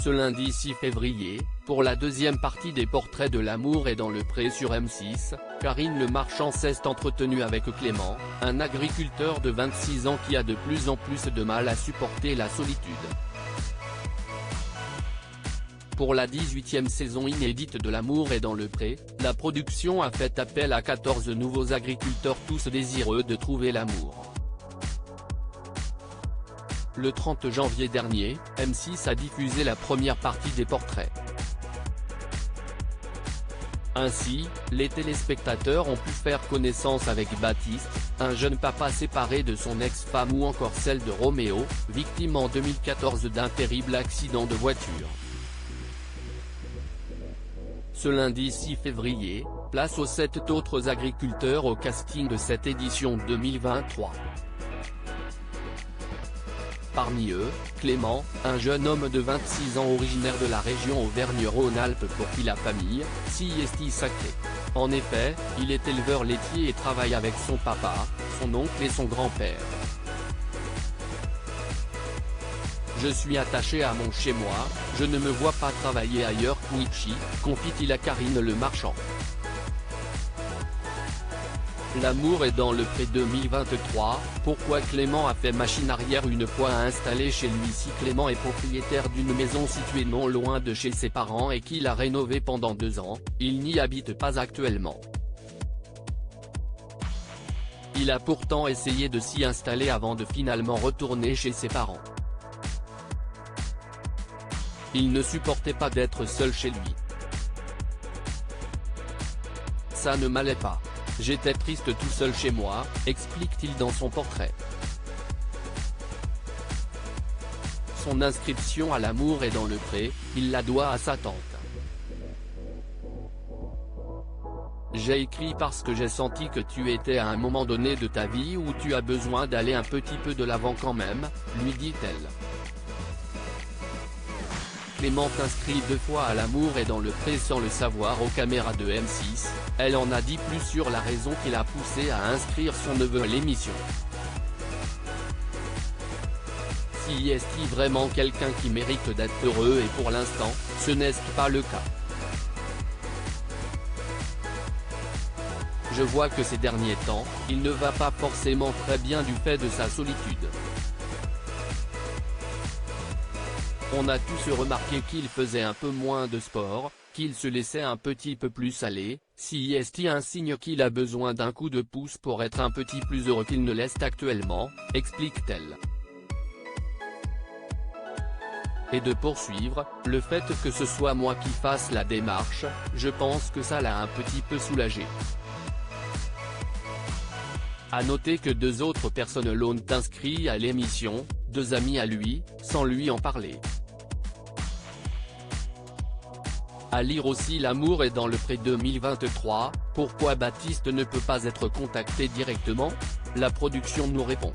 Ce lundi 6 février, pour la deuxième partie des Portraits de l'amour et dans le pré sur M6, Karine Le Marchand s'est entretenue avec Clément, un agriculteur de 26 ans qui a de plus en plus de mal à supporter la solitude. Pour la 18e saison inédite de L'amour est dans le pré, la production a fait appel à 14 nouveaux agriculteurs tous désireux de trouver l'amour. Le 30 janvier dernier, M6 a diffusé la première partie des Portraits. Ainsi, les téléspectateurs ont pu faire connaissance avec Baptiste, un jeune papa séparé de son ex-femme ou encore celle de Roméo, victime en 2014 d'un terrible accident de voiture. Ce lundi 6 février, place aux 7 autres agriculteurs au casting de cette édition 2023. Parmi eux, Clément, un jeune homme de 26 ans originaire de la région Auvergne-Rhône-Alpes pour qui la famille, si est sacrée. En effet, il est éleveur laitier et travaille avec son papa, son oncle et son grand-père. Je suis attaché à mon chez-moi, je ne me vois pas travailler ailleurs Quichy, confie-t-il à Karine Le Marchand. L'amour est dans le pré 2023, pourquoi Clément a fait machine arrière une fois installé chez lui. Si Clément est propriétaire d'une maison située non loin de chez ses parents et qu'il a rénové pendant 2 ans, il n'y habite pas actuellement. Il a pourtant essayé de s'y installer avant de finalement retourner chez ses parents. Il ne supportait pas d'être seul chez lui. Ça ne m'allait pas. J'étais triste tout seul chez moi, explique-t-il dans son portrait. Son inscription à L'amour est dans le pré, il la doit à sa tante. J'ai écrit parce que j'ai senti que tu étais à un moment donné de ta vie où tu as besoin d'aller un petit peu de l'avant quand même, lui dit-elle. Clément inscrit 2 fois à L'amour est dans le pré sans le savoir aux caméras de M6, elle en a dit plus sur la raison qui l'a poussé à inscrire son neveu à l'émission. Si est-il vraiment quelqu'un qui mérite d'être heureux et pour l'instant, ce n'est pas le cas. Je vois que ces derniers temps, il ne va pas forcément très bien du fait de sa solitude. On a tous remarqué qu'il faisait un peu moins de sport, qu'il se laissait un petit peu plus aller, si est un signe qu'il a besoin d'un coup de pouce pour être un petit plus heureux qu'il ne l'est actuellement, explique-t-elle. Et de poursuivre, le fait que ce soit moi qui fasse la démarche, je pense que ça l'a un petit peu soulagé. À noter que 2 autres personnes l'ont inscrit à l'émission, 2 amis à lui, sans lui en parler. À lire aussi L'amour est dans le pré 2023, pourquoi Baptiste ne peut pas être contacté directement? La production nous répond.